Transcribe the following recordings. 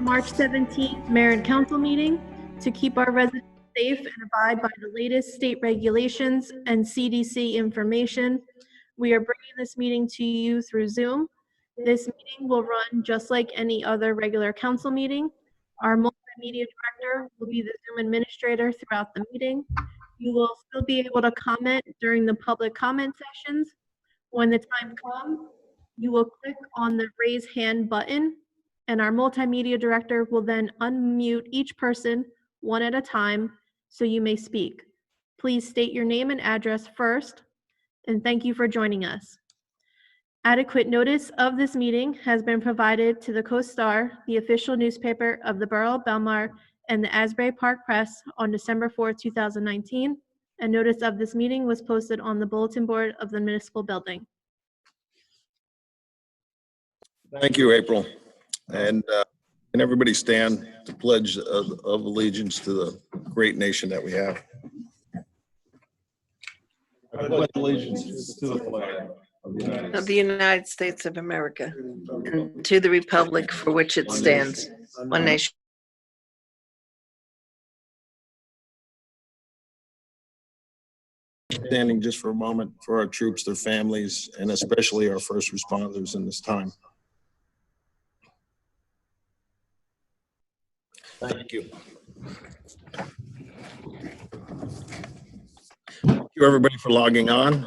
March 17th Mayor and Council meeting to keep our residents safe and abide by the latest state regulations and CDC information. We are bringing this meeting to you through Zoom. This meeting will run just like any other regular council meeting. Our multimedia director will be the Zoom administrator throughout the meeting. You will still be able to comment during the public comment sessions. When the time comes, you will click on the raise hand button, and our multimedia director will then unmute each person one at a time so you may speak. Please state your name and address first, and thank you for joining us. Adequate notice of this meeting has been provided to the Co-Star, the official newspaper of the Borough of Belmar, and the Asbury Park Press on December 4, 2019. A notice of this meeting was posted on the bulletin board of the municipal building. Thank you, April. And can everybody stand to pledge of allegiance to the great nation that we have? I pledge allegiance to the flag of the United States of America and to the republic for which it stands, one nation. Standing just for a moment for our troops, their families, and especially our first responders in this time. Thank you. Thank you, everybody, for logging on.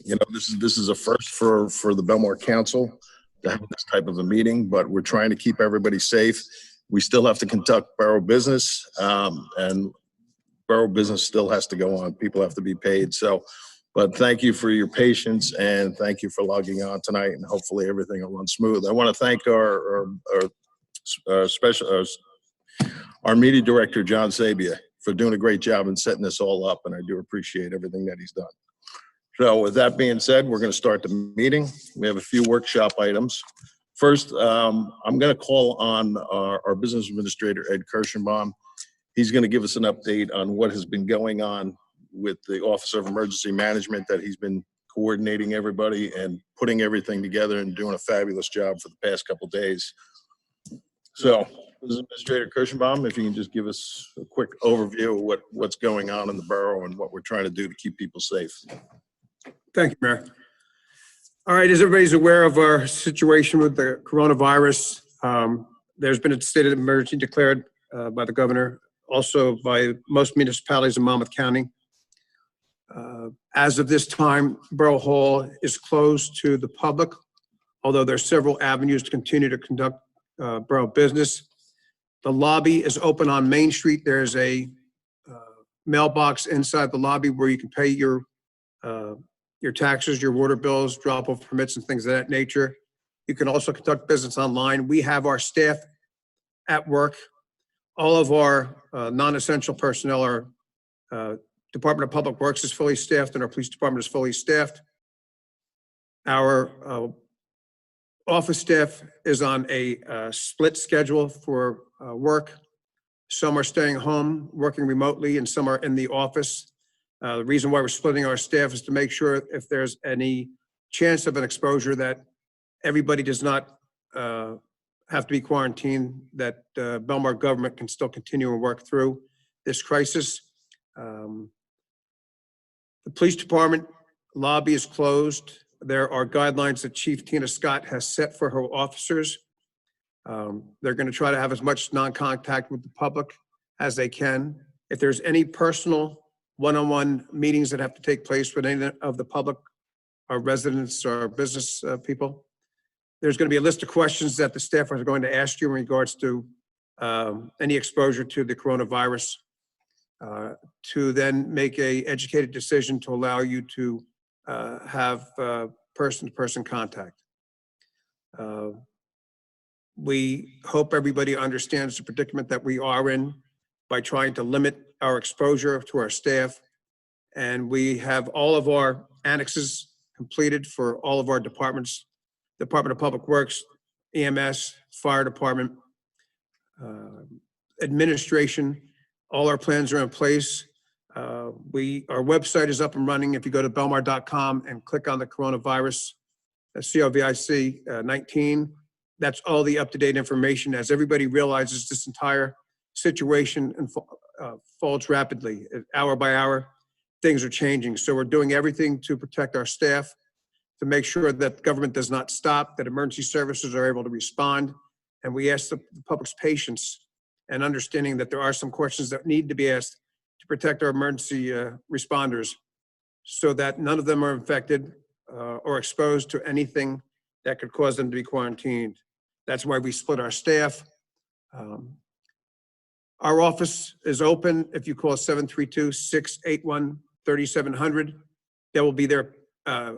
You know, this is a first for the Belmar Council to have this type of a meeting, but we're trying to keep everybody safe. We still have to conduct borough business, and borough business still has to go on. People have to be paid. So, but thank you for your patience and thank you for logging on tonight, and hopefully everything will run smooth. I want to thank our media director, John Sabia, for doing a great job in setting this all up, and I do appreciate everything that he's done. So with that being said, we're going to start the meeting. We have a few workshop items. First, I'm going to call on our business administrator, Ed Kirschenbaum. He's going to give us an update on what has been going on with the Office of Emergency Management, that he's been coordinating everybody and putting everything together and doing a fabulous job for the past couple of days. So, Business Administrator Kirschenbaum, if you can just give us a quick overview of what's going on in the borough and what we're trying to do to keep people safe. Thank you, Mayor. All right, as everybody's aware of our situation with the coronavirus, there's been a state of emergency declared by the governor, also by most municipalities in Monmouth County. As of this time, Borough Hall is closed to the public, although there are several avenues to continue to conduct borough business. The lobby is open on Main Street. There's a mailbox inside the lobby where you can pay your taxes, your water bills, drop off permits and things of that nature. You can also conduct business online. We have our staff at work. All of our non-essential personnel, our Department of Public Works is fully staffed and our police department is fully staffed. Our office staff is on a split schedule for work. Some are staying home, working remotely, and some are in the office. The reason why we're splitting our staff is to make sure if there's any chance of an exposure that everybody does not have to be quarantined, that Belmar government can still continue and work through this crisis. The police department lobby is closed. There are guidelines that Chief Tina Scott has set for her officers. They're going to try to have as much non-contact with the public as they can. If there's any personal one-on-one meetings that have to take place with any of the public, our residents, our business people, there's going to be a list of questions that the staff are going to ask you in regards to any exposure to the coronavirus, to then make a educated decision to allow you to have person-to-person contact. We hope everybody understands the predicament that we are in by trying to limit our exposure to our staff. And we have all of our annexes completed for all of our departments: Department of Public Works, EMS, Fire Department, administration. All our plans are in place. Our website is up and running. If you go to belmar.com and click on the coronavirus, COVID-19, That's all the up-to-date information. As everybody realizes, this entire situation unfolds rapidly, hour by hour. Things are changing. So we're doing everything to protect our staff, to make sure that government does not stop, that emergency services are able to respond. And we ask the public's patience and understanding that there are some questions that need to be asked to protect our emergency responders so that none of them are infected or exposed to anything that could cause them to be quarantined. That's why we split our staff. Our office is open. If you call 732-681-3700, there will be their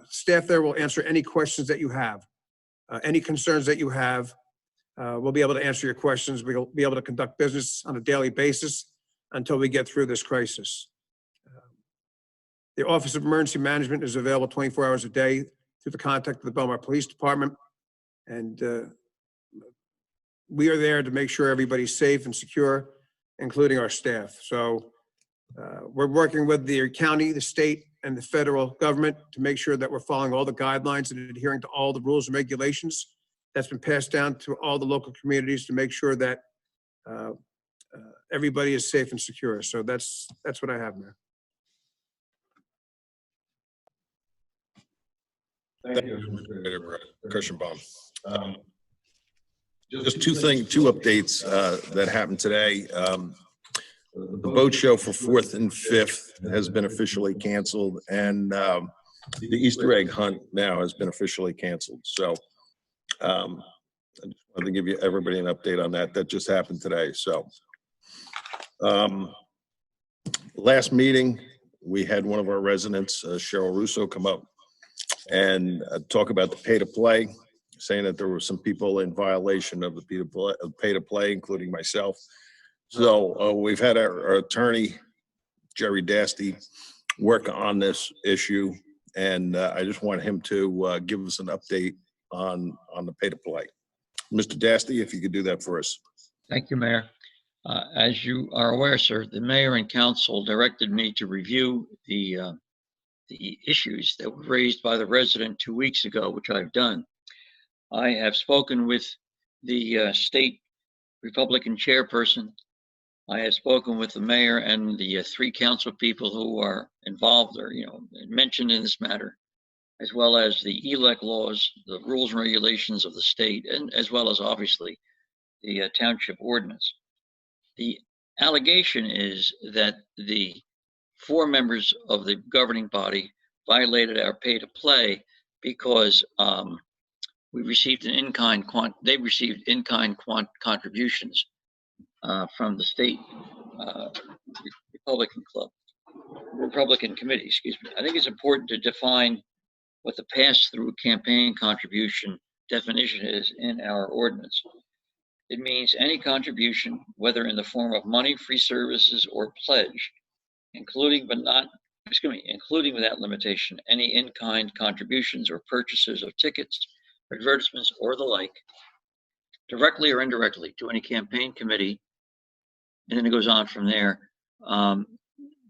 staff there will answer any questions that you have, any concerns that you have. We'll be able to answer your questions. We'll be able to conduct business on a daily basis until we get through this crisis. The Office of Emergency Management is available 24 hours a day through the contact of the Belmar Police Department. And we are there to make sure everybody's safe and secure, including our staff. So we're working with the county, the state, and the federal government to make sure that we're following all the guidelines and adhering to all the rules and regulations that's been passed down to all the local communities to make sure that everybody is safe and secure. So that's what I have, Mayor. Thank you, Mr. Kirschenbaum. Just two updates that happened today. The boat show for 4th and 5th has been officially canceled, and the Easter egg hunt now has been officially canceled. So I just wanted to give everybody an update on that. That just happened today. So last meeting, we had one of our residents, Cheryl Russo, come up and talk about the pay-to-play, saying that there were some people in violation of the pay-to-play, including myself. So we've had our attorney, Jerry Dasty, work on this issue, and I just want him to give us an update on the pay-to-play. Mr. Dasty, if you could do that for us. Thank you, Mayor. As you are aware, sir, the mayor and council directed me to review the issues that were raised by the resident 2 weeks ago, which I've done. I have spoken with the state Republican chairperson. I have spoken with the mayor and the 3 council people who are involved or, mentioned in this matter, as well as the ELEC laws, the rules and regulations of the state, and as well as obviously the township ordinance. The allegation is that the 4 members of the governing body violated our pay-to-play because we received they received in-kind contributions from the state Republican committee, excuse me. I think it's important to define what the pass-through campaign contribution definition is in our ordinance. It means any contribution, whether in the form of money, free services, or pledge, including without limitation, any in-kind contributions or purchases of tickets, advertisements, or the like, directly or indirectly to any campaign committee, and then it goes on from there,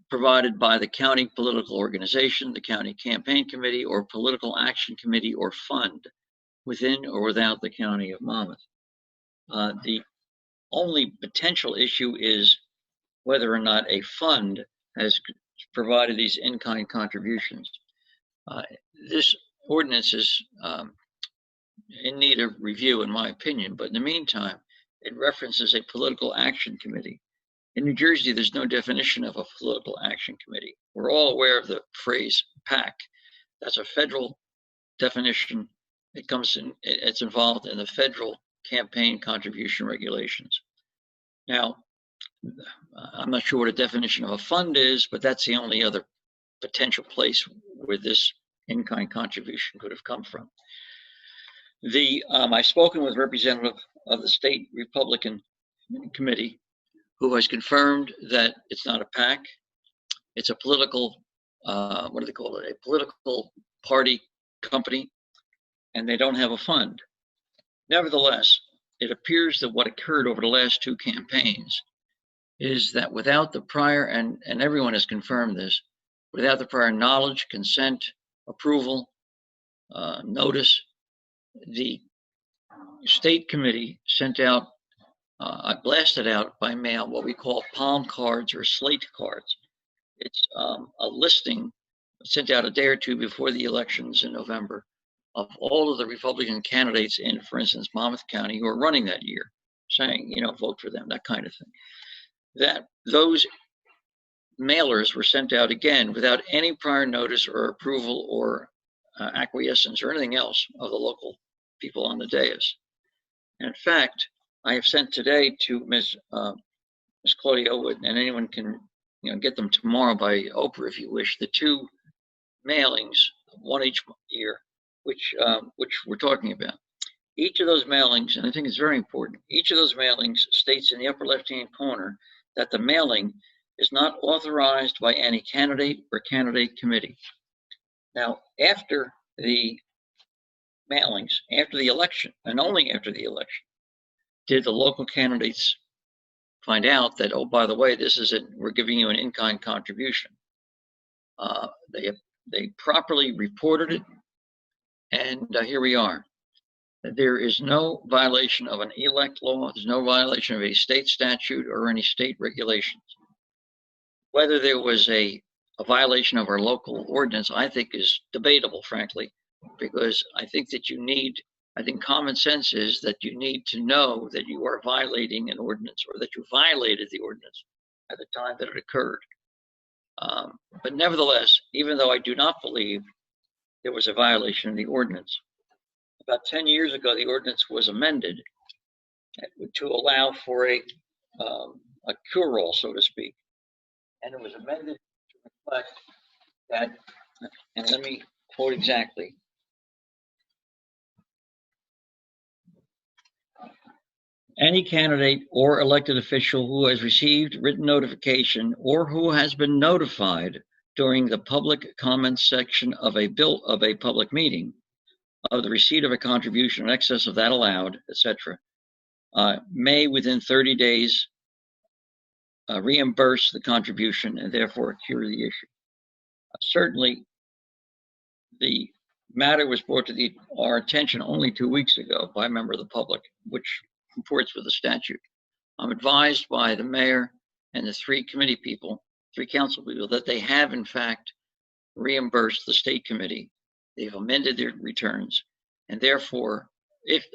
provided by the county political organization, the county campaign committee, or political action committee or fund within or without the county of Monmouth. The only potential issue is whether or not a fund has provided these in-kind contributions. This ordinance is in need of review, in my opinion, but in the meantime, it references a political action committee. In New Jersey, there's no definition of a political action committee. We're all aware of the phrase PAC. That's a federal definition. It's involved in the federal campaign contribution regulations. Now, I'm not sure what a definition of a fund is, but that's the only other potential place where this in-kind contribution could have come from. I've spoken with a representative of the state Republican committee who has confirmed that it's not a PAC. It's a political, what do they call it? A political party company, and they don't have a fund. Nevertheless, it appears that what occurred over the last 2 campaigns is that without the prior, and everyone has confirmed this, without the prior knowledge, consent, approval, notice, the state committee sent out, I blasted out by mail what we call palm cards or slate cards. It's a listing sent out a day or two before the elections in November of all of the Republican candidates in, for instance, Monmouth County who are running that year, saying, vote for them, that kind of thing. That those mailers were sent out again without any prior notice or approval or acquiescence or anything else of the local people on the dais. And in fact, I have sent today to Ms. Claudia Owood, and anyone can get them tomorrow by Oprah if you wish, the two mailings, one each year, which we're talking about. Each of those mailings, and I think it's very important, each of those mailings states in the upper left-hand corner that the mailing is not authorized by any candidate or candidate committee. Now, after the mailings, after the election, and only after the election, did the local candidates find out that, oh, by the way, we're giving you an in-kind contribution. They properly reported it, and here we are. There is no violation of an elect law. There's no violation of a state statute or any state regulations. Whether there was a violation of our local ordinance, I think is debatable, frankly, because I think common sense is that you need to know that you are violating an ordinance or that you violated the ordinance at the time that it occurred. But nevertheless, even though I do not believe there was a violation of the ordinance, about 10 years ago, the ordinance was amended to allow for a cure-all, so to speak. And it was amended to reflect that, and let me quote exactly. Any candidate or elected official who has received written notification or who has been notified during the public comments section of a public meeting of the receipt of a contribution in excess of that allowed, etc., may within 30 days reimburse the contribution and therefore cure the issue. Certainly, the matter was brought to our attention only 2 weeks ago by a member of the public, which comports with the statute. I'm advised by the mayor and the three council people, that they have in fact reimbursed the state committee. They've amended their returns, and therefore,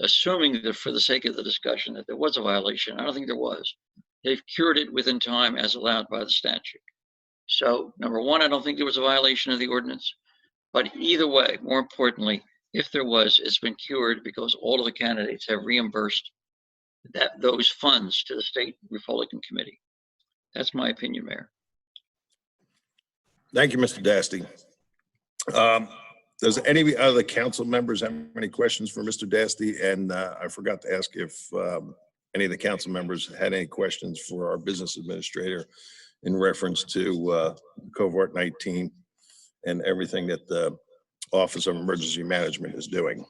assuming that for the sake of the discussion that there was a violation, I don't think there was, they've cured it within time as allowed by the statute. So, number one, I don't think there was a violation of the ordinance. But either way, more importantly, if there was, it's been cured because all of the candidates have reimbursed those funds to the state Republican committee. That's my opinion, Mayor. Thank you, Mr. Dasty. Does any other council members have any questions for Mr. Dasty? And I forgot to ask if any of the council members had any questions for our business administrator in reference to Cohort 19 and everything that the Office of Emergency Management is doing.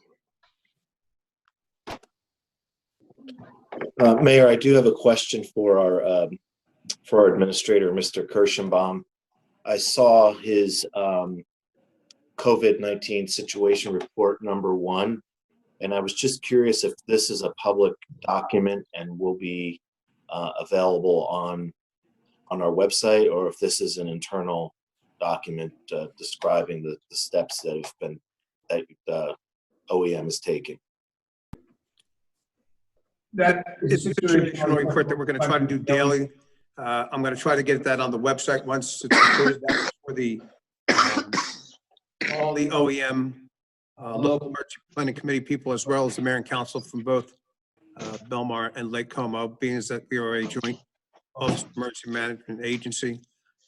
Mayor, I do have a question for our administrator, Mr. Kirschenbaum. I saw his COVID-19 situation report #1, and I was just curious if this is a public document and will be available on our website, or if this is an internal document describing the steps that OEM is taking. That is a situational report that we're going to try to do daily. I'm going to try to get that on the website once it's included. That's for all the OEM local emergency planning committee people, as well as the mayor and council from both Belmar and Lake Como, being as that we are a joint Office of Emergency Management agency.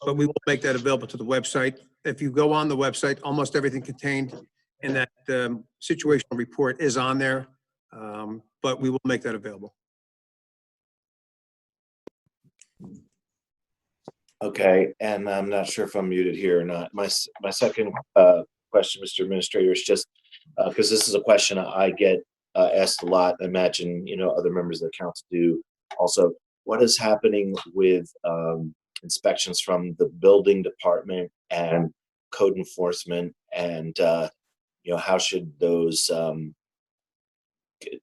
But we will make that available to the website. If you go on the website, almost everything contained in that situational report is on there, but we will make that available. Okay, and I'm not sure if I'm muted here or not. My second question, Mr. Administrator, is just because this is a question I get asked a lot. I imagine other members of the council do also. What is happening with inspections from the building department and code enforcement, and how should those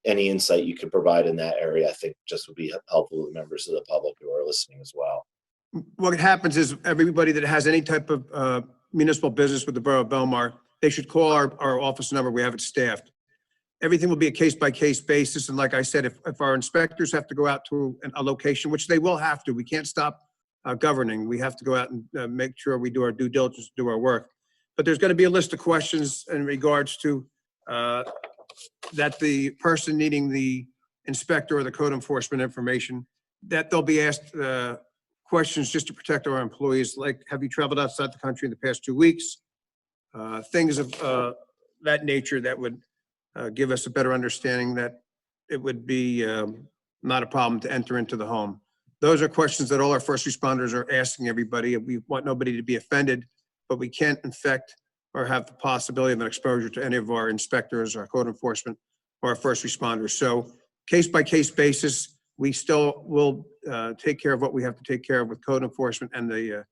any insight you could provide in that area, I think just would be helpful to members of the public who are listening as well. What happens is everybody that has any type of municipal business with the Borough of Belmar, they should call our office number. We have it staffed. Everything will be a case-by-case basis. And like I said, if our inspectors have to go out to a location, which they will have to, we can't stop governing. We have to go out and make sure we do our due diligence, do our work. But there's going to be a list of questions in regards to that the person needing the inspector or the code enforcement information, that they'll be asked questions just to protect our employees, like, have you traveled outside the country in the past 2 weeks? Things of that nature that would give us a better understanding that it would be not a problem to enter into the home. Those are questions that all our first responders are asking everybody. We want nobody to be offended, but we can't infect or have the possibility of an exposure to any of our inspectors, our code enforcement, or our first responders. So case-by-case basis, we still will take care of what we have to take care of with code enforcement and the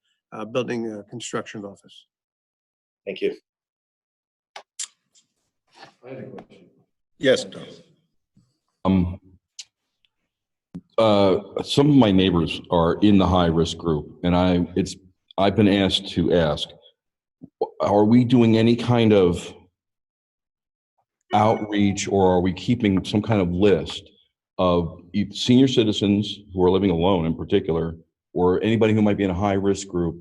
building construction office. Thank you. Yes, Tom. Some of my neighbors are in the high-risk group, and I've been asked to ask, are we doing any kind of outreach, or are we keeping some kind of list of senior citizens who are living alone in particular, or anybody who might be in a high-risk group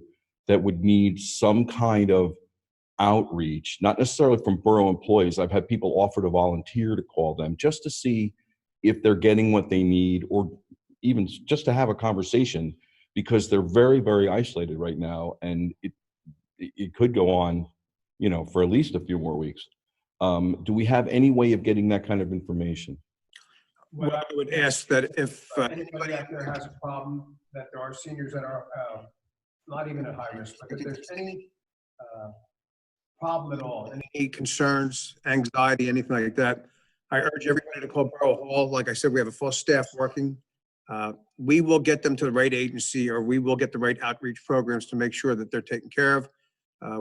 that would need some kind of outreach, not necessarily from borough employees. I've had people offer to volunteer to call them just to see if they're getting what they need, or even just to have a conversation, because they're very, very isolated right now, and it could go on, you know, for at least a few more weeks. Do we have any way of getting that kind of information? Well, I would ask that if anybody out there has a problem, that there are seniors that are not even at high risk, but if there's any problem at all, any concerns, anxiety, anything like that, I urge everybody to call Borough Hall. Like I said, we have a full staff working. We will get them to the right agency, or we will get the right outreach programs to make sure that they're taken care of.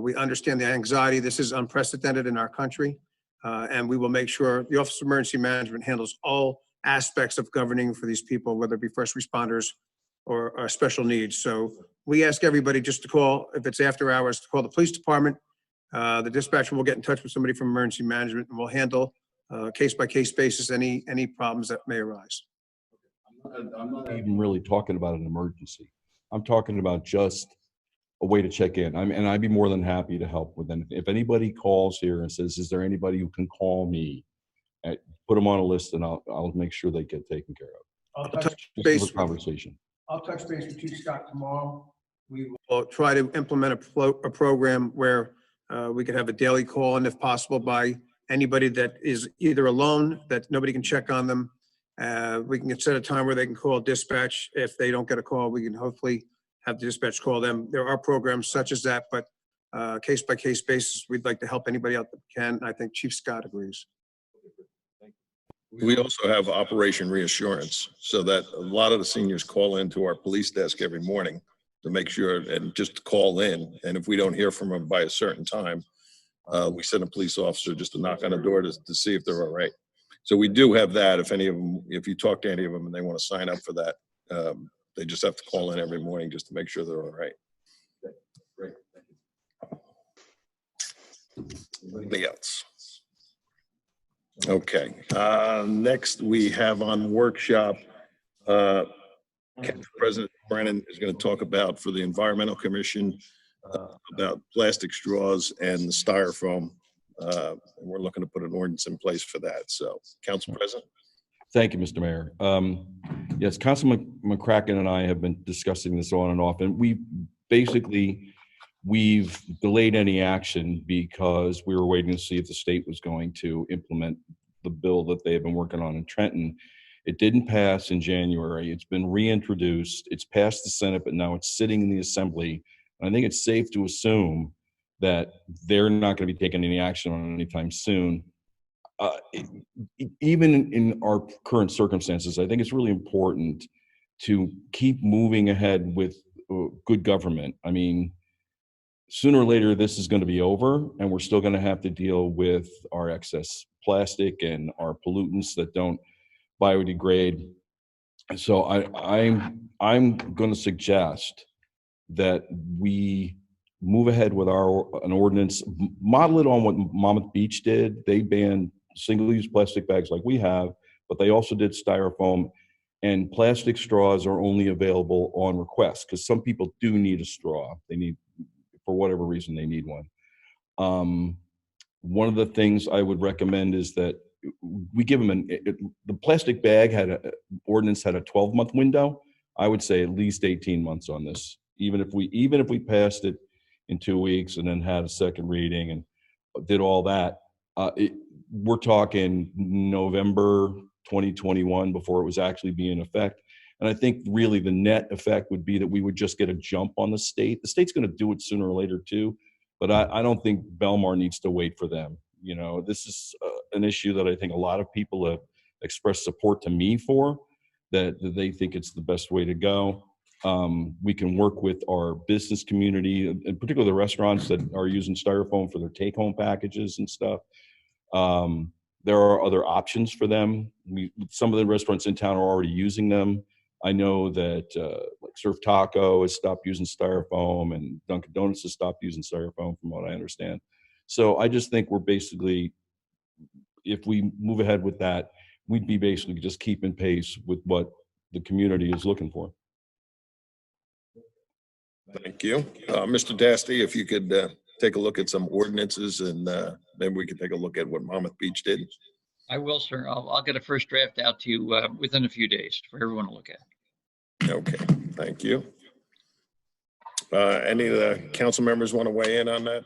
We understand the anxiety. This is unprecedented in our country, and we will make sure the Office of Emergency Management handles all aspects of governing for these people, whether it be first responders or special needs. So we ask everybody just to call, if it's after hours, to call the police department. The dispatcher will get in touch with somebody from emergency management, and we'll handle case-by-case basis any problems that may arise. I'm not even really talking about an emergency. I'm talking about just a way to check in. And I'd be more than happy to help with them. If anybody calls here and says, is there anybody who can call me? Put them on a list, and I'll make sure they get taken care of. I'll touch base conversation. I'll touch base with Chief Scott tomorrow. We will try to implement a program where we could have a daily call, and if possible, by anybody that is either alone, that nobody can check on them. We can set a time where they can call dispatch. If they don't get a call, we can hopefully have the dispatch call them. There are programs such as that, but case-by-case basis, we'd like to help anybody out that can. I think Chief Scott agrees. We also have Operation Reassurance, so that a lot of the seniors call into our police desk every morning to make sure, and just call in. And if we don't hear from them by a certain time, we send a police officer just to knock on the door to see if they're all right. So we do have that. If any of them, if you talk to any of them and they want to sign up for that, they just have to call in every morning just to make sure they're all right. Okay, great. Thank you. Anybody else? Okay. Next we have on workshop, President Brennan is going to talk about, for the Environmental Commission, about plastic straws and the styrofoam. And we're looking to put an ordinance in place for that. So, Council President. Thank you, Mr. Mayor. Yes, Councilman McCracken and I have been discussing this on and off, and we've delayed any action because we were waiting to see if the state was going to implement the bill that they have been working on in Trenton. It didn't pass in January. It's been reintroduced. It's passed the Senate, but now it's sitting in the Assembly. And I think it's safe to assume that they're not going to be taking any action on it anytime soon. Even in our current circumstances, I think it's really important to keep moving ahead with good government. I mean, sooner or later, this is going to be over, and we're still going to have to deal with our excess plastic and our pollutants that don't biodegrade. So I'm going to suggest that we move ahead with an ordinance, model it on what Monmouth Beach did. They banned single-use plastic bags like we have, but they also did styrofoam, and plastic straws are only available on request because some people do need a straw. They need, for whatever reason, they need one. One of the things I would recommend is that we give them the plastic bag ordinance had a 12-month window. I would say at least 18 months on this. Even if we passed it in 2 weeks and then had a second reading and did all that, we're talking November 2021 before it was actually be in effect. And I think really the net effect would be that we would just get a jump on the state. The state's going to do it sooner or later too, but I don't think Belmar needs to wait for them. You know, this is an issue that I think a lot of people have expressed support to me for, that they think it's the best way to go. We can work with our business community, in particular the restaurants that are using styrofoam for their take-home packages and stuff. There are other options for them. Some of the restaurants in town are already using them. I know that like Surf Taco has stopped using styrofoam, and Dunkin' Donuts has stopped using styrofoam, from what I understand. So I just think we're basically, if we move ahead with that, we'd be basically just keeping pace with what the community is looking for. Thank you. Mr. Dasty, if you could take a look at some ordinances, and then we could take a look at what Monmouth Beach did. I will, sir. I'll get a first draft out to you within a few days for everyone to look at. Okay, thank you. Any of the council members want to weigh in on that?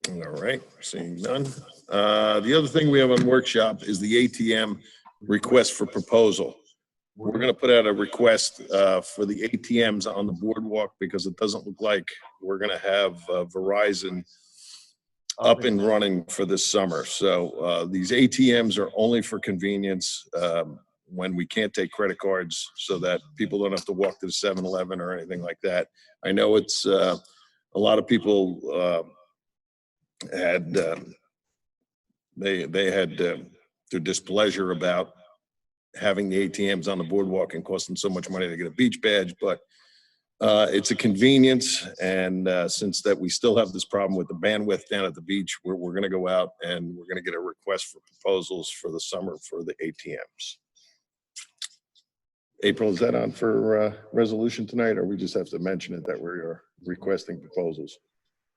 All right, seeing none. The other thing we have on workshop is the ATM request for proposal. We're going to put out a request for the ATMs on the boardwalk because it doesn't look like we're going to have Verizon up and running for this summer. So these ATMs are only for convenience when we can't take credit cards, so that people don't have to walk to the 7-Eleven or anything like that. I know it's a lot of people had they had their displeasure about having the ATMs on the boardwalk and costing so much money to get a beach badge, but it's a convenience. And since that we still have this problem with the bandwidth down at the beach, we're going to go out and we're going to get a request for proposals for the summer for the ATMs. April, is that on for resolution tonight, or we just have to mention it that we are requesting proposals?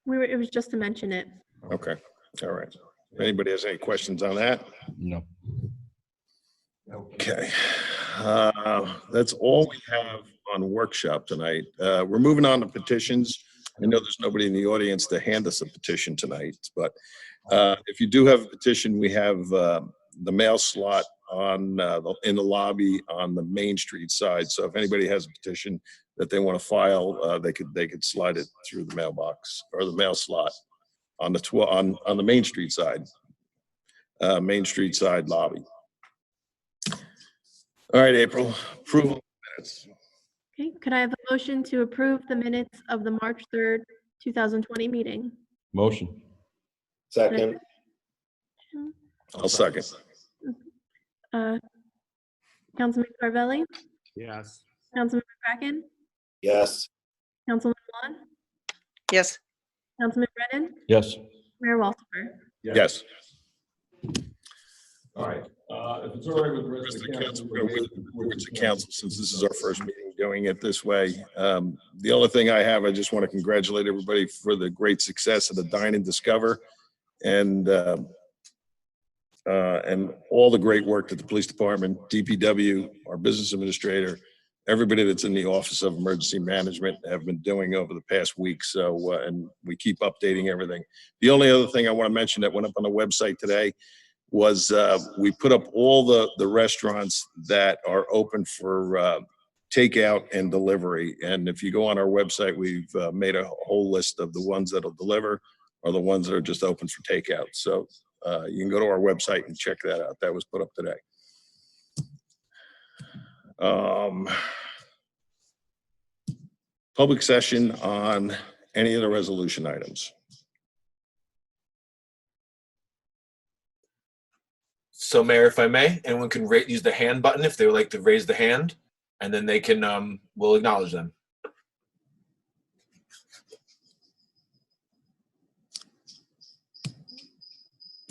It was just to mention it. Okay, all right. If anybody has any questions on that? No. Okay, that's all we have on workshop tonight. We're moving on to petitions. I know there's nobody in the audience to hand us a petition tonight, but if you do have a petition, we have the mail slot on in the lobby on the Main Street side. So if anybody has a petition that they want to file, they could slide it through the mailbox or the mail slot on the on the Main Street side, Main Street side lobby. All right, April, approval of minutes. Okay, could I have a motion to approve the minutes of the March 3rd, 2020 meeting? Motion. Second. I'll second. Councilman Carvelli, Yes. Councilmember Kraken, Yes. Councilman Vaughn, Yes, Councilman Brennan, Yes. Mayor Walsifer. Yes. All right. If it's all right with the Rest of the council, we're going to move to council since this is our first meeting doing it this way. The only thing I have, I just want to congratulate everybody for the great success of the Dine and Discover, and all the great work that the police department, DPW, our business administrator, everybody that's in the Office of Emergency Management have been doing over the past week. So, and we keep updating everything. The only other thing I want to mention that went up on the website today was we put up all the restaurants that are open for takeout and delivery. And if you go on our website, we've made a whole list of the ones that'll deliver or the ones that are just open for takeout. So you can go to our website and check that out. That was put up today. public session on any of the resolution items. So Mayor, if I may, anyone can use the hand button if they would like to raise the hand, and then they can, we'll acknowledge them.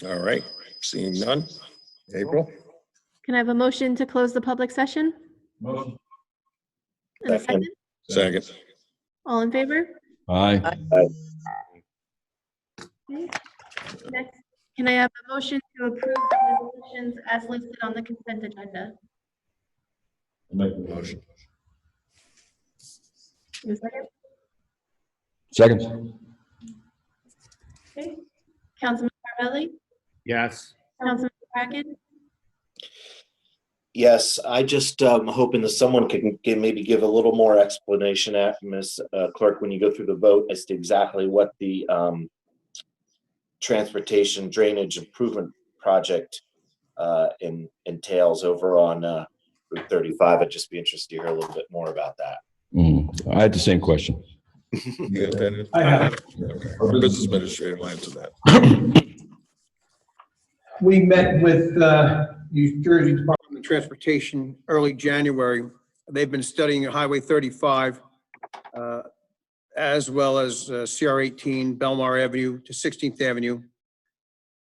All right, seeing none. April? Can I have a motion to close the public session? Motion. And a second? Second. All in favor? Aye. Okay. Next, can I have a motion to approve the resolutions as listed on the consent agenda? Make the motion. Give a second. Second. Okay. Councilman Carvelli? Yes. Councilman Bracken? Yes, I just hoping that someone can maybe give a little more explanation at Ms. Clerk when you go through the vote as to exactly what the transportation drainage improvement project entails over on Route 35. I'd just be interested to hear a little bit more about that. I had the same question. You got that? I have. Okay. Our business administrator will answer that. We met with New Jersey Department of Transportation early January. They've been studying Highway 35 as well as CR 18, Belmar Avenue to 16th Avenue,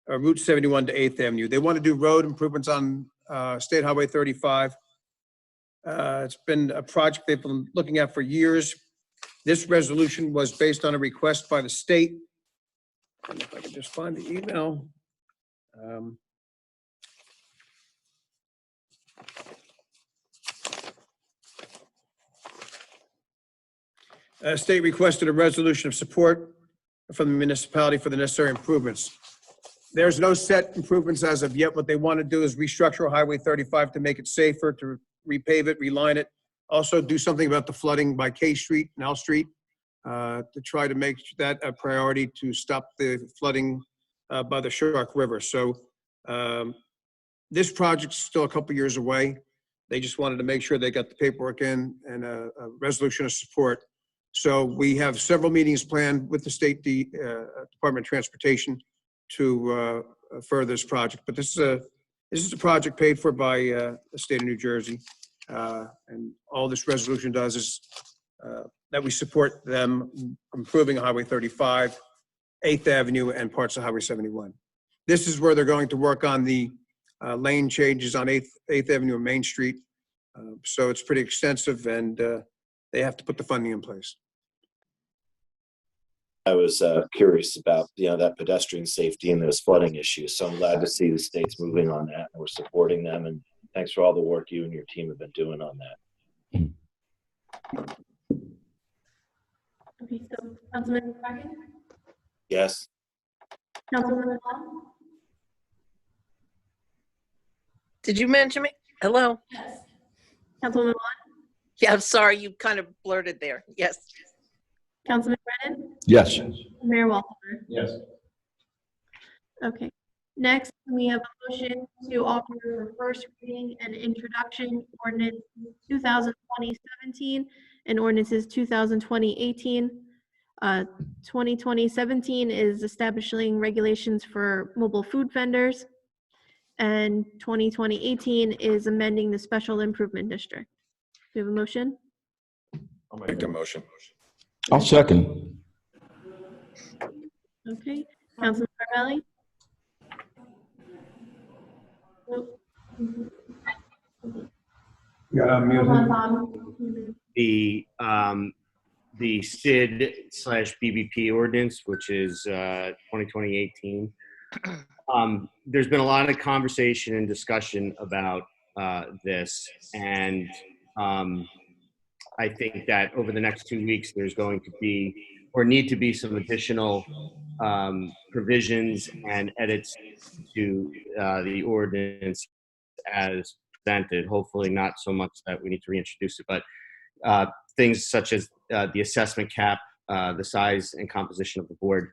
Route 71 to 8th Avenue. They want to do road improvements on State Highway 35. It's been a project they've been looking at for years. This resolution was based on a request by the state. And if I can just find the email. State requested a resolution of support from the municipality for the necessary improvements. There's no set improvements as of yet. What they want to do is restructure Highway 35 to make it safer, to repave it, reline it. Also do something about the flooding by K Street and L Street to try to make that a priority to stop the flooding by the Shark River. So this project's still a couple years away. They just wanted to make sure they got the paperwork in and a resolution of support. So we have several meetings planned with the State Department of Transportation to further this project. But this is a project paid for by the state of New Jersey. And all this resolution does is that we support them improving Highway 35, 8th Avenue, and parts of Highway 71. This is where they're going to work on the lane changes on 8th Avenue and Main Street. So it's pretty extensive, and they have to put the funding in place. I was curious about that pedestrian safety and those flooding issues. So I'm glad to see the state's moving on that, and we're supporting them. And thanks for all the work you and your team have been doing on that. Okay, so Councilman Bracken? Yes. Councilman Long? Did you mention me? Hello? Yes. Councilwoman Vaughn? Yeah, I'm sorry, you kind of blurted there. Yes. Councilman Brennan? Yes. Mayor Walter? Yes. Okay. Next, we have a motion to offer for first reading and introduction ordinance 2020-17 and ordinances 2020-18. 2020-17 is establishing regulations for mobile food vendors, and 2020-18 is amending the special improvement district. Do you have a motion? I'll make the motion. I'll second. Okay. Councilman Carvelli? Nope. The SID/BBP ordinance, which is 2020-18. There's been a lot of conversation and discussion about this, and I think that over the next 2 weeks, there's going to be, or need to be, some additional provisions and edits to the ordinance as presented. Hopefully not so much that we need to reintroduce it, but things such as the assessment cap, the size and composition of the board.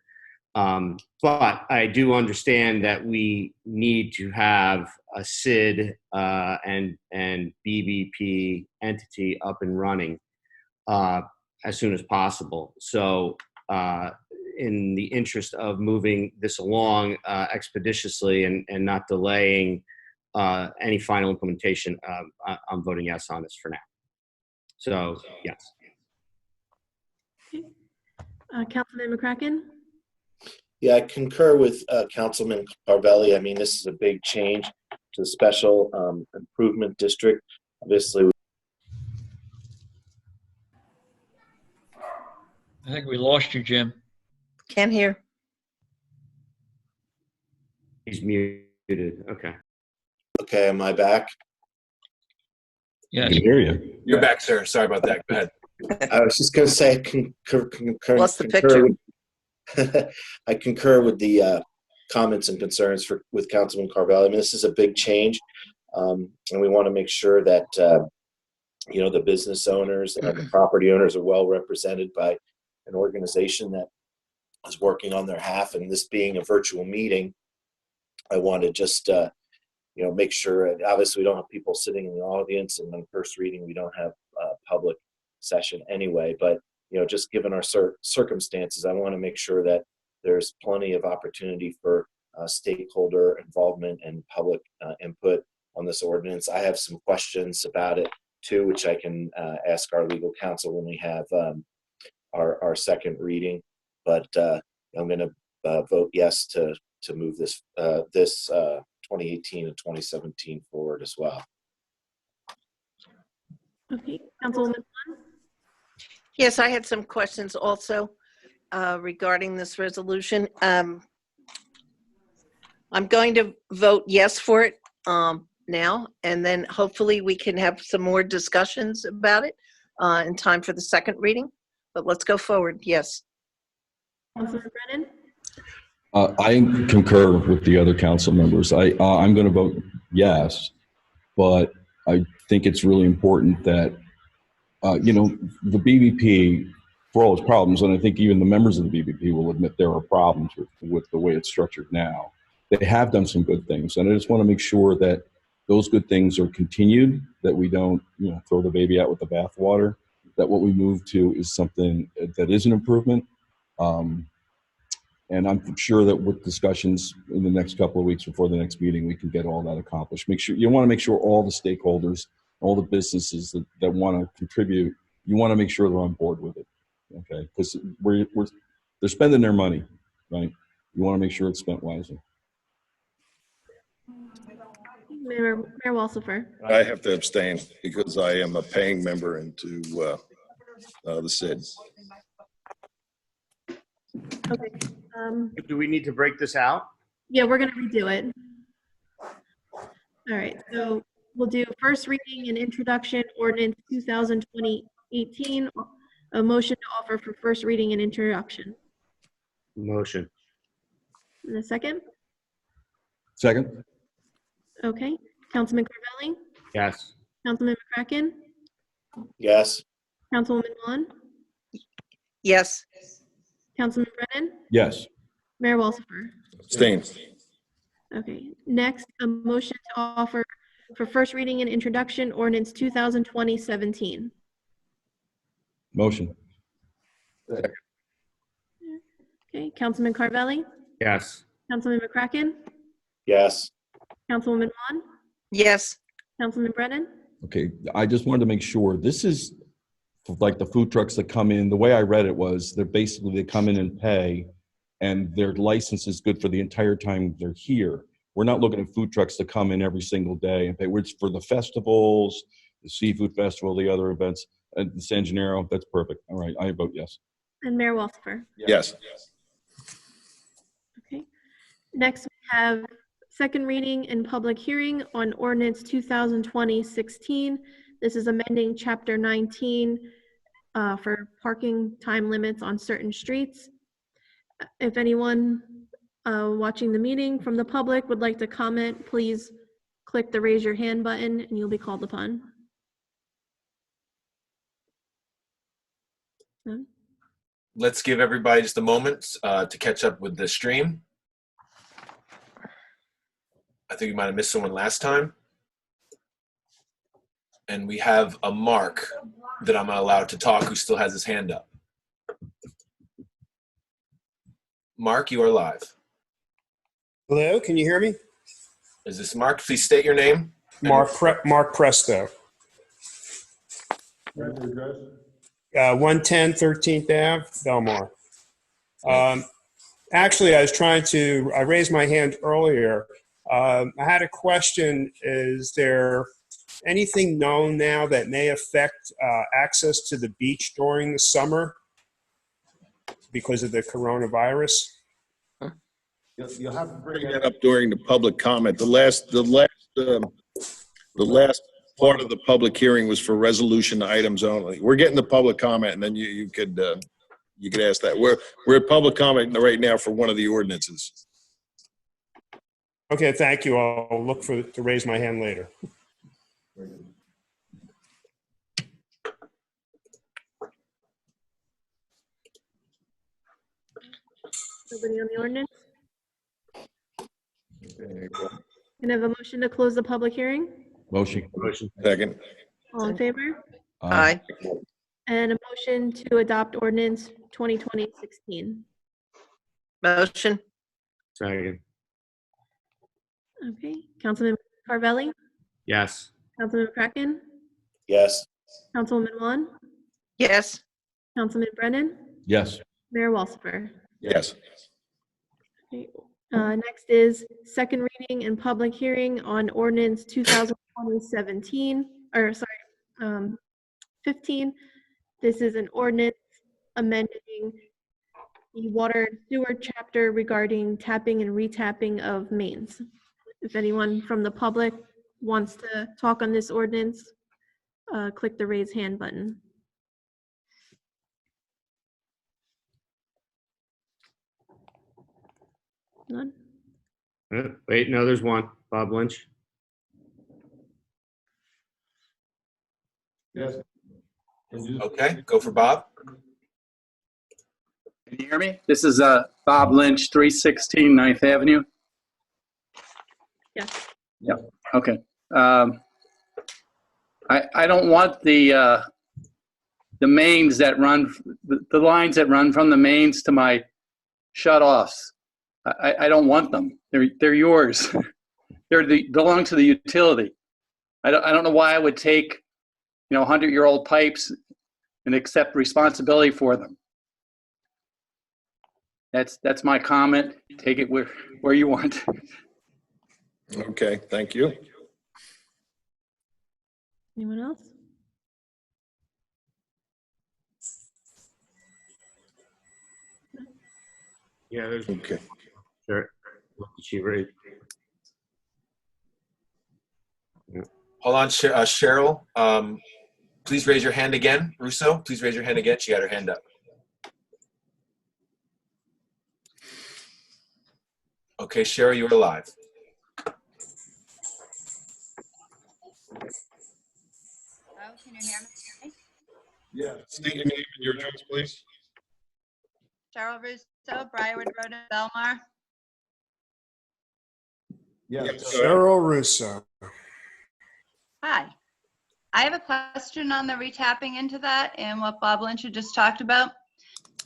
But I do understand that we need to have a SID and BBP entity up and running. as soon as possible. So in the interest of moving this along expeditiously and not delaying any final implementation, I'm voting yes on this for now. So, yes. Councilman McCracken? Yeah, I concur with Councilman Carvelli. I mean, this is a big change to the special improvement district. Obviously, I think we lost you, Jim. Can't hear. He's muted. Okay. okay, am I back? I Yes. can hear you. You're back, sir. Sorry about that. Go ahead. I was just going to say, concur Lost the picture. I concur with the comments and concerns with Councilman Carvelli. I mean, this is a big change, and we want to make sure that the business owners and the property owners are well represented by an organization that is working on their behalf. And this being a virtual meeting, I want to just make sure. And obviously, we don't have people sitting in the audience, and on first reading, we don't have a public session anyway. But just given our circumstances, I want to make sure that there's plenty of opportunity for stakeholder involvement and public input on this ordinance. I have some questions about it too, which I can ask our legal counsel when we have our second reading. But I'm going to vote yes to move this 2018 and 2017 forward as well. Okay, Councilwoman. Yes, I had some questions also regarding this resolution. I'm going to vote yes for it now, and then hopefully we can have some more discussions about it in time for the second reading. But let's go forward. Yes. Councilman Brennan? I concur with the other council members. I'm going to vote yes, but I think it's really important that, the BBP, for all its problems, and I think even the members of the BBP will admit there are problems with the way it's structured now. They have done some good things, and I just want to make sure that those good things are continued, that we don't, throw the baby out with the bathwater, that what we move to is something that is an improvement. And I'm sure that with discussions in the next couple of weeks before the next meeting, we can get all that accomplished. You want to make sure all the stakeholders, all the businesses that want to contribute, you want to make sure they're on board with it, okay? Because they're spending their money, right? You want to make sure it's spent wisely. Mayor Walsifer? I have to abstain because I am a paying member into the SID. Okay. Do we need to break this out? Yeah, we're going to redo it. All right, so we'll do first reading and introduction, ordinance 2020-18, a motion to offer for first reading and introduction. Motion. And a second? Second? Okay. Councilman Carvelli? Yes. Councilman McCracken? Yes. Councilwoman Vaughn? Yes. Councilman Brennan? Yes. Mayor Walsifer? Abstain. Okay. Next, a motion to offer for first reading and introduction, ordinance 2020-17. Motion. Okay. Councilman Carvelli? Yes. Councilman McCracken? Yes. Councilwoman Vaughn? Yes. Councilman Brennan? Okay, I just wanted to make sure, this is like the food trucks that come in, the way I read it was, they come in and pay, and their license is good for the entire time they're here. We're not looking at food trucks that come in every single day and pay. It's for the festivals, the seafood festival, the other events, and the San Gennaro. That's perfect. All right, I vote yes. And Mayor Walsifer? Yes. Okay. Next, we have second reading and public hearing on ordinance 2020-16. This is amending chapter 19 for parking time limits on certain streets. If anyone watching the meeting from the public would like to comment, please click the raise your hand button and you'll be called upon. None? Let's give everybody just a moment to catch up with the stream. I think we might have missed someone last time. And we have a Mark. that I'm allowed to talk who still has his hand up. Mark, you are live. Hello, can you hear me? Is this Mark? Please state your name. Mark Presto. 110 13th Ave, Belmar. Actually, I raised my hand earlier. I had a question. Is there anything known now that may affect access to the beach during the summer because of the coronavirus? You'll have to bring that up during the public comment. The last part of the public hearing was for resolution items only. We're getting the public comment, and then you could ask that. We're at public comment right now for one of the ordinances. Okay, thank you. I'll look to raise my hand later. Nobody on the ordinance? Can I have a motion to close the public hearing? Motion. Second. All in favor? Aye. And a motion to adopt ordinance 2020-16. Motion. Second. Okay, Councilman Carvelli, Yes. Councilman Kraken, Yes. Councilwoman Vaughn, Yes. Councilman Brennan, Yes. Mayor Walsifer. Yes. Okay, next is second reading and public hearing on ordinance 2020-17, or sorry, 15. This is an ordinance amending the water and sewer chapter regarding tapping and retapping of mains. If anyone from the public wants to talk on this ordinance, click the raise hand button. None? Wait, no, there's one. Bob Lynch. Yes. Okay, go for Bob. Can you hear me? This is Bob Lynch, 316 9th Avenue. Yes. Yep. Okay. I don't want the mains that run, the lines that run from the mains to my shut-offs. I don't want them. They're yours. Belong to the utility. I don't know why I would take 100-year-old pipes and accept responsibility for them. That's my comment. Take it where you want. Okay, thank you. Anyone else? Yeah, there's Okay. sure. She raised. Hold on, Cheryl. Please raise your hand again. Russo, please raise your hand again. She got her hand up. Okay, Cheryl, you are live. Hello, can you hear me? Yeah. State your name and your address, please. Cheryl Russo, Briarwood Road in Belmar. Yes. Cheryl Russo. Hi. I have a question on the retapping into that and what Bob Lynch had just talked about.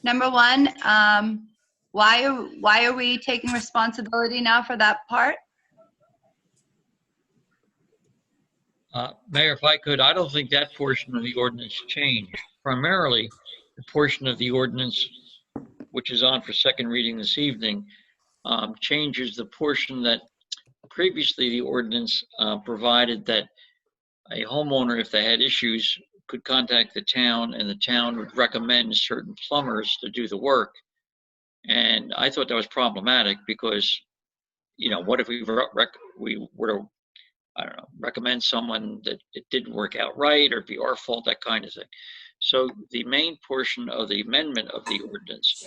Number one, why are we taking responsibility now for that part? Mayor, if I could, I don't think that portion of the ordinance changed. Primarily, the portion of the ordinance which is on for second reading this evening changes the portion that previously the ordinance provided that a homeowner, if they had issues, could contact the town and the town would recommend certain plumbers to do the work. And I thought that was problematic because, what if we were to, I don't know, recommend someone that it didn't work out right or be our fault, that kind of thing. So the main portion of the amendment of the ordinance,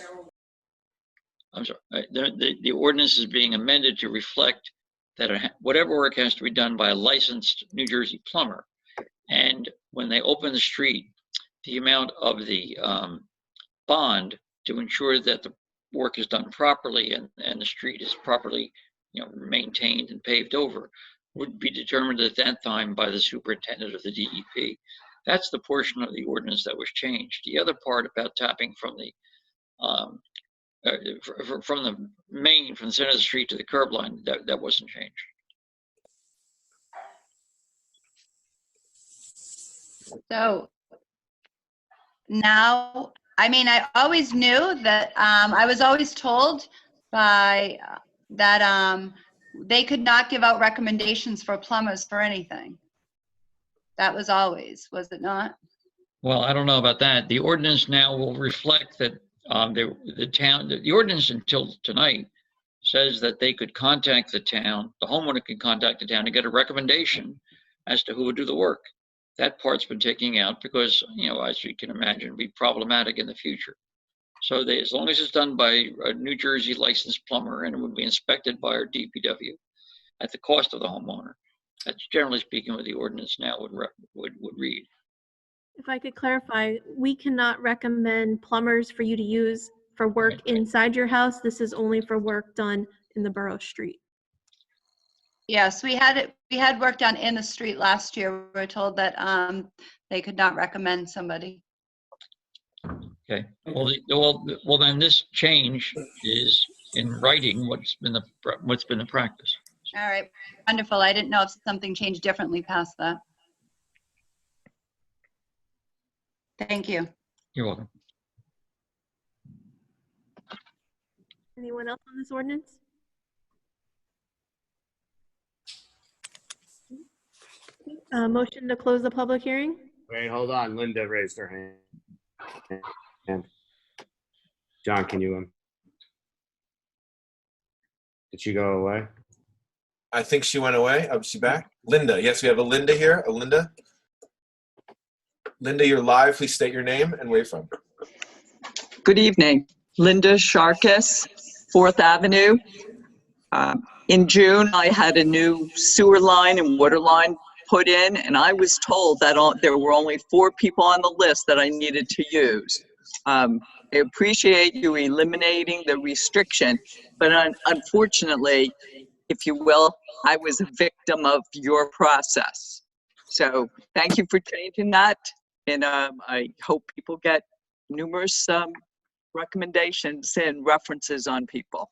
I'm sorry, the ordinance is being amended to reflect that whatever work has to be done by a licensed New Jersey plumber. And when they open the street, the amount of the bond to ensure that the work is done properly and the street is properly maintained and paved over would be determined at that time by the superintendent of the DEP. That's the portion of the ordinance that was changed. The other part about tapping from the from the main, from the center of the street to the curb line, that wasn't changed. So now, I mean, I always knew that, I was always told by, that they could not give out recommendations for plumbers for anything. That was always, was it not? Well, I don't know about that. The ordinance now will reflect that the ordinance until tonight says that they could contact the town, the homeowner could contact the town to get a recommendation as to who would do the work. That part's been taken out because, as you can imagine, it'd be problematic in the future. So as long as it's done by a New Jersey licensed plumber and it would be inspected by our DPW at the cost of the homeowner, that's generally speaking what the ordinance now would read. If I could clarify, we cannot recommend plumbers for you to use for work inside your house. This is only for work done in the borough street. Yes, we had work done in the street last year. We were told that, they could not recommend somebody. Okay. Well, then this change is in writing what's been the practice. All right, wonderful. I didn't know if something changed differently past that. Thank you. You're welcome. Anyone else on this ordinance? Motion to close the public hearing? Wait, hold on. Linda raised her hand. John, can you, did she go away? I think she went away. Oh, is she back? Linda. Yes, we have a Linda here. A Linda. Linda, you're live. Please state your name and where you're from. Good evening. Linda Sharkis, 4th Avenue. In June, I had a new sewer line and water line put in, and I was told that there were only 4 people on the list that I needed to use. I appreciate you eliminating the restriction, but unfortunately, if you will, I was a victim of your process. So thank you for changing that, and I hope people get numerous recommendations and references on people.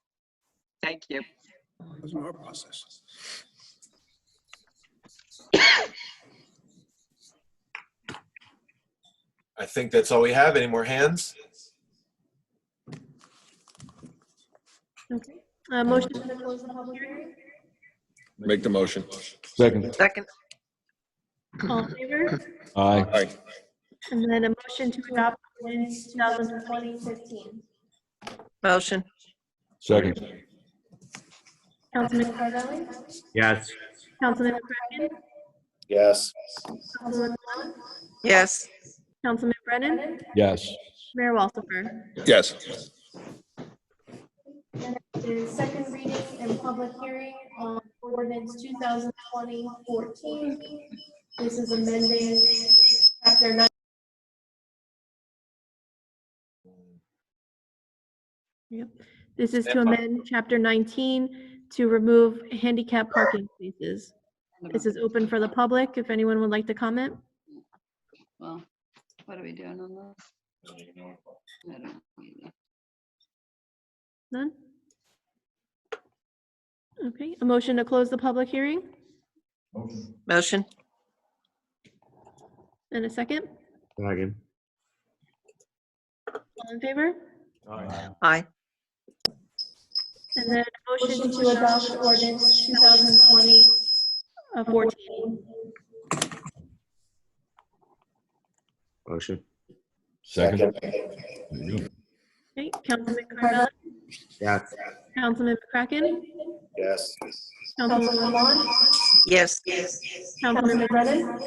Thank you. It wasn't our process. I think that's all we have. Any more hands? Okay. Motion to close the public hearing? Make the motion. Second. Second. All in favor? Aye. Aye. And then a motion to adopt ordinance 2020-15. Motion. Second. Councilman Carvelli? Yes. Councilman McCracken? Yes. Councilman Blunt? Yes. Councilman Brennan? Yes. Mayor Walsifer? Yes. The second reading and public hearing on ordinance 2020-14. This is amending chapter 9. Yep. This is to amend chapter 19 to remove handicap parking spaces. This is open for the public, if anyone would like to comment. Well, what are we doing on this? I don't know. None? Okay, a motion to close the public hearing Motion. and a second. Second. All in favor? Aye. And then a motion to adopt ordinance 2020-14. Motion. Second. Okay, Councilman Carvelli? Yes. Councilman McCracken? Yes. Councilman Blunt? Yes. Councilman Brennan?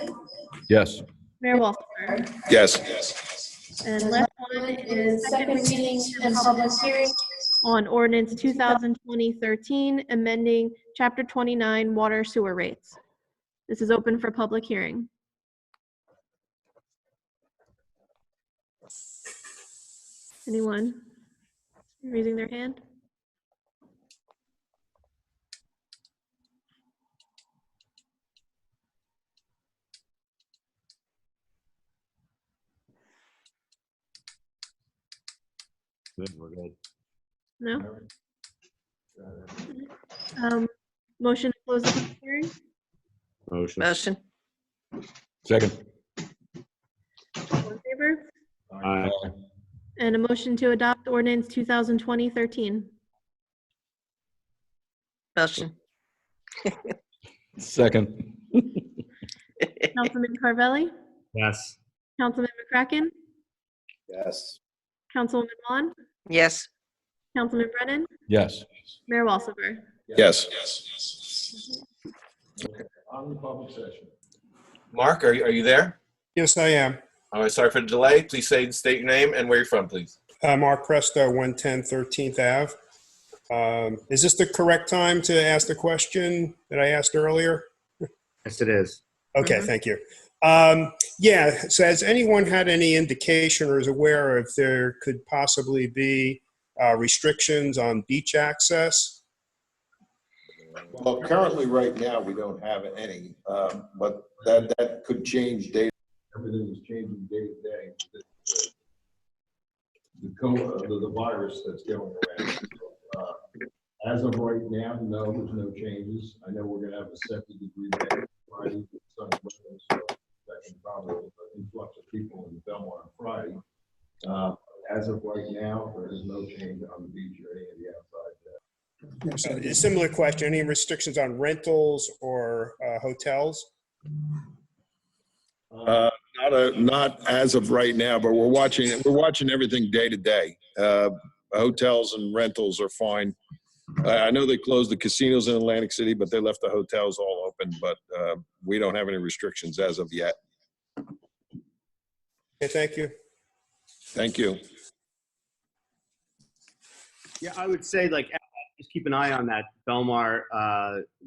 Yes. Mayor Walsifer? Yes. And last one is second reading and public hearing on ordinance 2020-13, amending chapter 29 water sewer rates. This is open for public hearing. Anyone raising their hand? Good, we're good. No? Motion to close the public hearing? Motion. Motion. Second. All in favor? Aye. And a motion to adopt ordinance 2020-13. Motion. Second. Councilman Carvelli? Yes. Councilman McCracken? Yes. Councilwoman Vaughn? Yes. Councilman Brennan? Yes. Mayor Walsiger? Yes. On the public session. Mark, are you there? Yes, I am. All right, sorry for the delay. Please state your name and where you're from, please. Mark Presto, 110 13th Ave. Is this the correct time to ask the question that I asked earlier? Yes, it is. Okay, thank you. Yeah, so has anyone had any indication or is aware if there could possibly be restrictions on beach access? Well, currently, right now, we don't have any, but that could change day. Everything is changing day to day. The virus that's going around. As of right now, no, there's no changes. I know we're gonna have a 70-degree day Friday, so that can probably influx of people in Belmar on Friday. As of right now, there is no change on the beach or any of the outside. So a similar question, any restrictions on rentals or hotels? Not as of right now, but we're watching everything day to day. Hotels and rentals are fine. I know they closed the casinos in Atlantic City, but they left the hotels all open, but we don't have any restrictions as of yet. Okay, thank you. Thank you. Yeah, I would say just keep an eye on that Belmar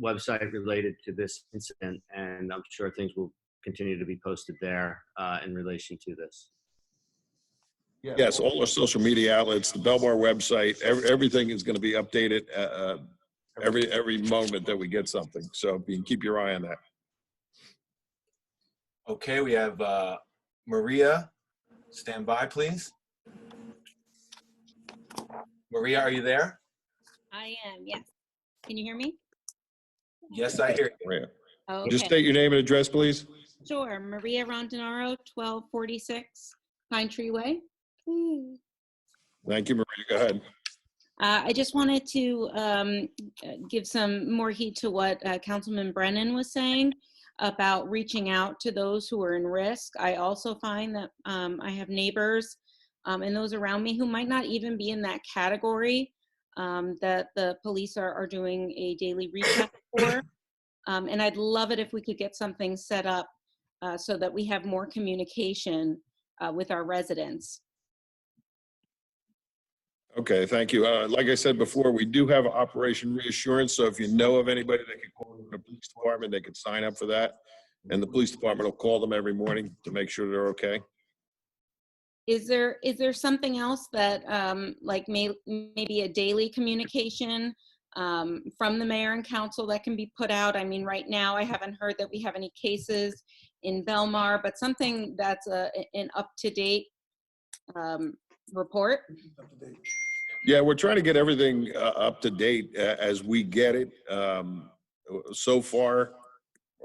website related to this incident, and I'm sure things will continue to be posted there in relation to this. Yes, all our social media outlets, the Belmar website, everything is going to be updated every moment that we get something. So you can keep your eye on that. Okay, we have Maria. Stand by, please. Maria, are you there? I am, yes. Can you hear me? Yes, I hear you. Maria. Okay. Just state your name and address, please. Sure. Maria Rondinaro, 1246 Pine Tree Way. Thank you, Maria. Go ahead. I just wanted to give some more heed to what Councilman Brennan was saying about reaching out to those who are in risk. I also find that I have neighbors and those around me who might not even be in that category that the police are doing a daily reach out for. And I'd love it if we could get something set up so that we have more communication with our residents. Okay, thank you. Like I said before, we do have Operation Reassurance. So if you know of anybody that can call the police department, they can sign up for that. And the police department will call them every morning to make sure they're okay. Is there something else that maybe a daily communication from the mayor and council that can be put out? I mean, right now I haven't heard that we have any cases in Belmar, but something that's an up-to-date report. Yeah, we're trying to get everything up to date as we get it. So far,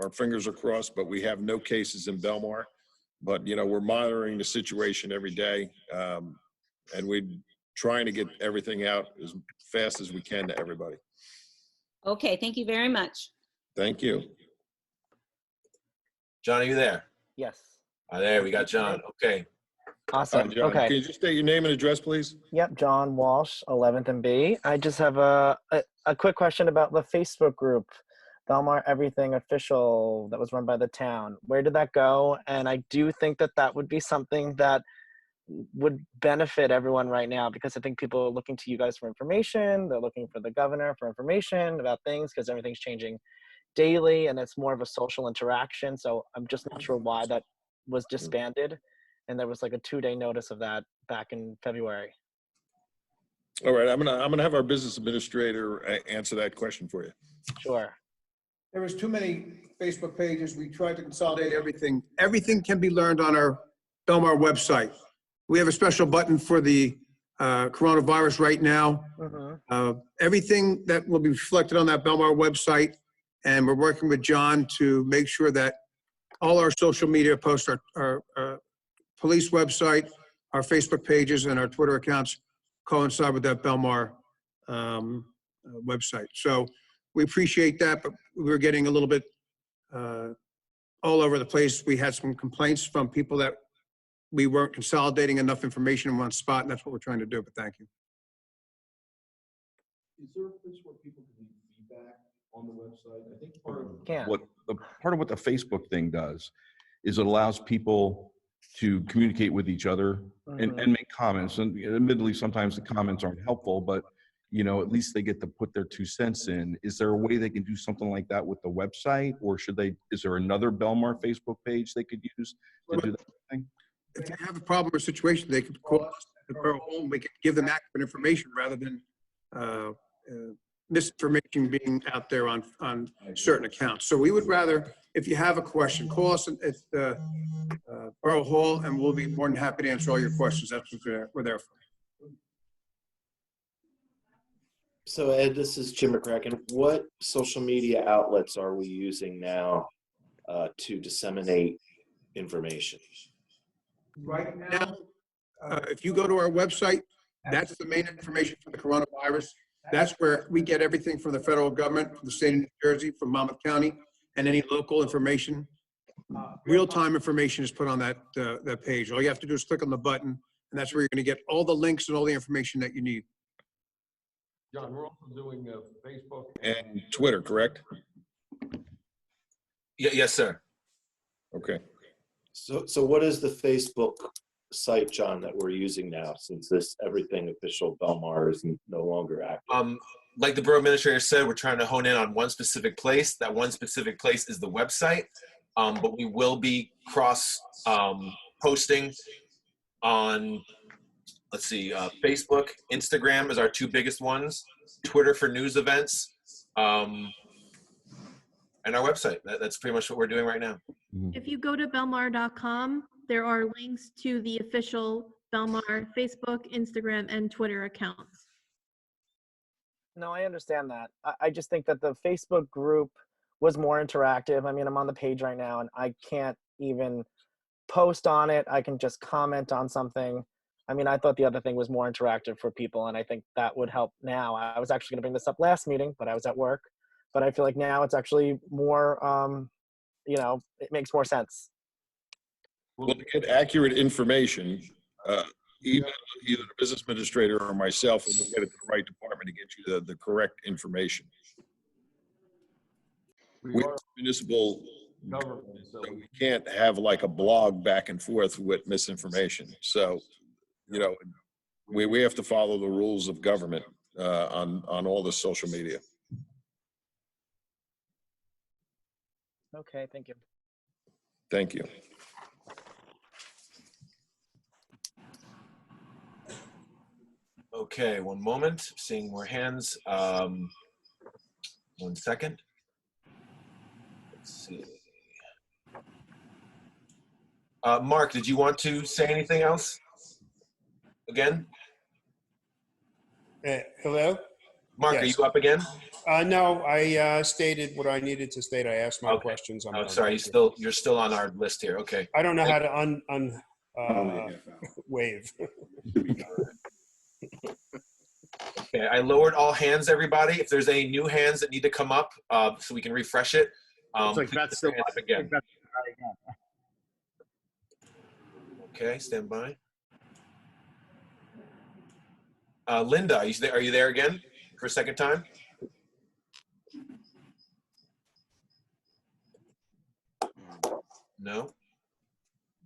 our fingers are crossed, but we have no cases in Belmar. But, we're monitoring the situation every day, and we're trying to get everything out as fast as we can to everybody. Okay, thank you very much. Thank you. John, are you there? Yes. There, we got John. Okay. Awesome. John, okay. Can you just state your name and address, please? Yep. John Walsh, 11th and B. I just have a quick question about the Facebook group, Belmar Everything Official, that was run by the town. Where did that go? And I do think that would be something that would benefit everyone right now, because I think people are looking to you guys for information. They're looking for the governor for information about things because everything's changing daily and it's more of a social interaction. So I'm just not sure why that was disbanded. And there was like a 2-day notice of that back in February. All right, I'm gonna have our business administrator answer that question for you. Sure. There was too many Facebook pages. We tried to consolidate everything. Everything can be learned on our Belmar website. We have a special button for the coronavirus right now. Everything that will be reflected on that Belmar website, and we're working with John to make sure that all our social media posts, our police website, our Facebook pages, and our Twitter accounts coincide with that Belmar website. So we appreciate that, but we were getting a little bit all over the place. We had some complaints from people that we weren't consolidating enough information in one spot, and that's what we're trying to do, but thank you. Is there a place where people can leave feedback on the website? I think part of what the Facebook thing does is it allows people to communicate with each other and make comments. And admittedly, sometimes the comments aren't helpful, but you know, at least they get to put their 2 cents in. Is there a way they can do something like that with the website, or is there another Belmar Facebook page they could use to do that thing? If they have a problem or situation, they could call us at Borough Home. We could give them accurate information rather than misinformation being out there on certain accounts. So we would rather, if you have a question, call us at Borough Hall, and we'll be more than happy to answer all your questions. That's what we're there for. So Ed, this is Jim McCracken. What social media outlets are we using now to disseminate information? Right now, if you go to our website, that's the main information for the coronavirus. That's where we get everything from the federal government, from the state of New Jersey, from Monmouth County, and any local information. Real-time information is put on that page. All you have to do is click on the button, and that's where you're going to get all the links and all the information that you need. John, we're also doing Facebook And Twitter, correct? Yes, sir. Okay. So what is the Facebook site, John, that we're using now, since this everything official Belmar is no longer active? Like the borough administrator said, we're trying to hone in on one specific place. That one specific place is the website, but we will be cross posting on, let's see, Facebook, Instagram is our 2 biggest ones, Twitter for news events, and our website. That's pretty much what we're doing right now. If you go to belmar.com, there are links to the official Belmar Facebook, Instagram, and Twitter accounts. No, I understand that. I just think that the Facebook group was more interactive. I mean, I'm on the page right now, and I can't even post on it. I can just comment on something. I mean, I thought the other thing was more interactive for people, and I think that would help now. I was actually going to bring this up last meeting, but I was at work. But I feel like now it's actually more, you know, it makes more sense. Well, to get accurate information, either the business administrator or myself, and we'll get it to the right department to get you the correct information. We are municipal government, so we can't have like a blog back and forth with misinformation. So, you know, we have to follow the rules of government on all the social media. Okay, thank you. Thank you. Okay, one moment. Seeing more hands. 1 second. Let's see. Mark, did you want to say anything else? Again? Hello? Mark, Yes. are you up again? No, I stated what I needed to state. I asked my Okay. questions. Oh, sorry, you're still on our list here. Okay. I don't know how to wave. Okay, I lowered all hands, everybody. If there's any new hands that need to come up, so we can refresh it, Looks like please Beth's put your still hand up again. Okay, stand by. Linda, are you there again for a second time? No?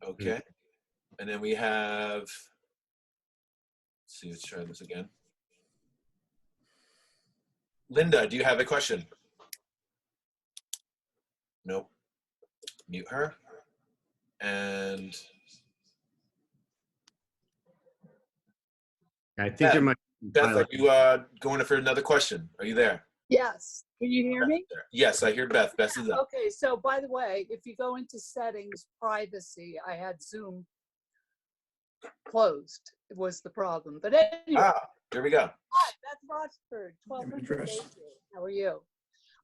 Okay. And then we have, let's see, let's try this again. Linda, do you have a question? Nope. Mute her. And I think there might be Beth, are you going for another question? Are you there? Yes. Can you hear me? Yes, I hear Beth. Beth is up. Okay, so by the way, if you go into settings, privacy, I had Zoom closed. was the problem. But anyway, Here we go. hi, Beth Rochford, 1200 Bayview. How are you?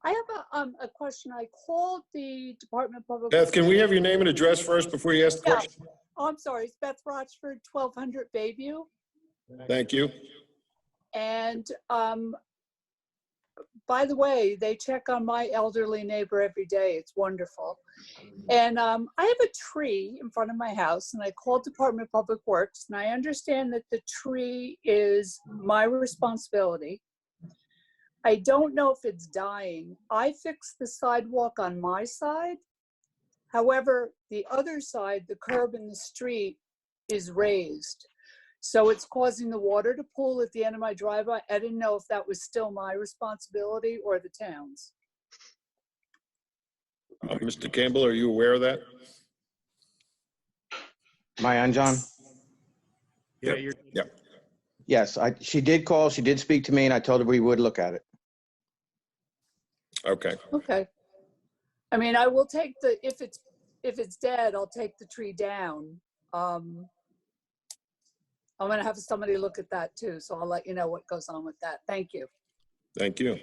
I have a question. I called the Department of Public. Beth, can we have your name and address first before you ask the Yeah. question? Oh, I'm sorry. It's Beth Rochford, 1200 Bayview. Thank you. And by the way, they check on my elderly neighbor every day. It's wonderful. And I have a tree in front of my house, and I called Department of Public Works, and I understand that the tree is my responsibility. I don't know if it's dying. I fixed the sidewalk on my side. However, the other side, the curb in the street, is raised. So it's causing the water to pool at the end of my driveway. I didn't know if that was still my responsibility or the town's. Mr. Campbell, are you aware of that? Am I on, John? Yeah. Yes, she did call, she did speak to me, and I told her we would look at it. Okay. Okay. I mean, I will take if it's dead, I'll take the tree down. I'm gonna have somebody look at that too, so I'll let you know what goes on with that. Thank you. Thank you.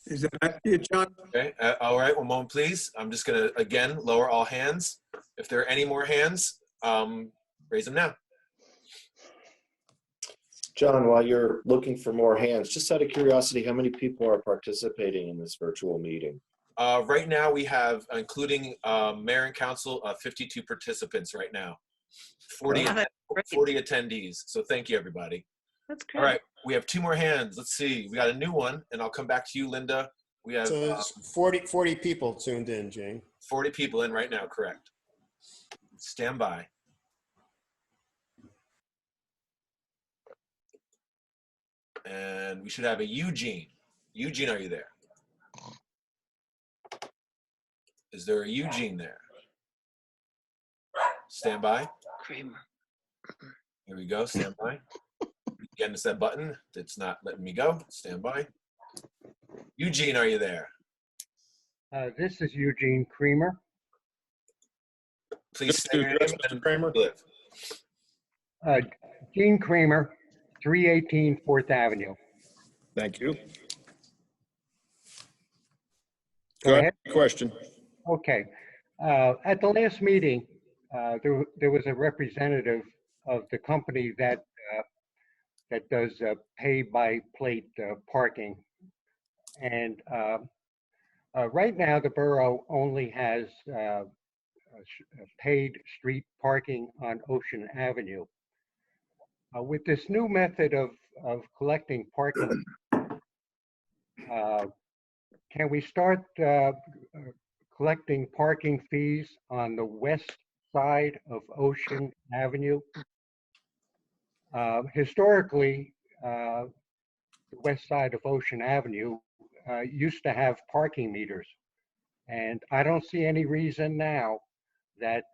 Is that it, John? Okay, all right, one moment, please. I'm just gonna, again, lower all hands. If there are any more hands, raise them now. John, while you're looking for more hands, just out of curiosity, how many people are participating in this virtual meeting? Right now, we have, including mayor and council, 52 participants right now. 40 attendees, so thank you, everybody. That's great. All right, we have 2 more hands. Let's see, we got a new one, and I'll come back to you, Linda. We have So there's 40 people tuned in, Jane. 40 people in right now, correct. Stand by. And we should have a Eugene. Eugene, are you there? Is there a Eugene there? Stand by. Kramer. Here we go, stand by. Again, it's that button that's not letting me go. Stand by. Eugene, are you there? This is Eugene Creamer. Please say your name, Mr. Kramer. Gene Creamer, 318 4th Avenue. Thank you. Go ahead. Question. Okay. At the last meeting, there was a representative of the company that does pay-by-plate parking. And right now, the borough only has paid street parking on Ocean Avenue. With this new method of collecting parking, can we start collecting parking fees on the west side of Ocean Avenue? Historically, the west side of Ocean Avenue used to have parking meters, and I don't see any reason now that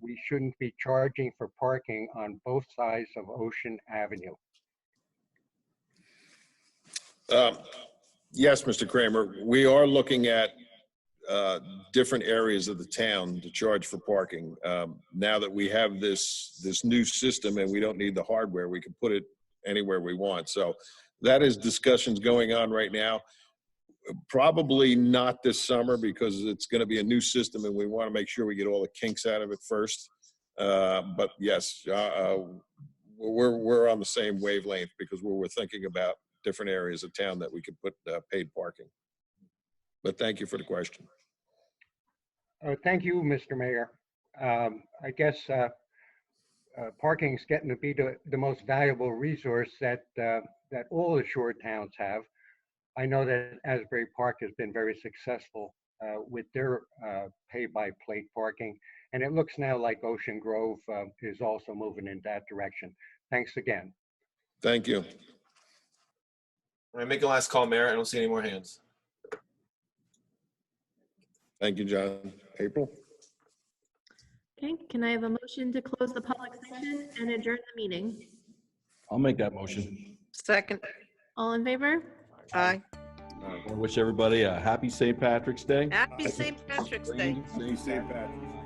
we shouldn't be charging for parking on both sides of Ocean Avenue. Yes, Mr. Kramer, we are looking at different areas of the town to charge for parking. Now that we have this new system and we don't need the hardware, we can put it anywhere we want. So that is discussions going on right now. Probably not this summer because it's going to be a new system and we want to make sure we get all the kinks out of it first. But yes, we're on the same wavelength because we're thinking about different areas of town that we could put paid parking. But thank you for the question. Thank you, Mr. Mayor. I guess parking is getting to be the most valuable resource that all the shore towns have. I know that Asbury Park has been very successful with their pay-by-plate parking, and it looks now like Ocean Grove is also moving in that direction. Thanks again. Thank you. All right, make a last call, Mayor. I don't see any more hands. Thank you, John. April? Okay, can I have a motion to close the public section and adjourn the meeting? I'll make that motion. Second. All in favor? Aye. I want to wish everybody a happy St. Patrick's Day. Happy St. Patrick's Day. St. Patrick's.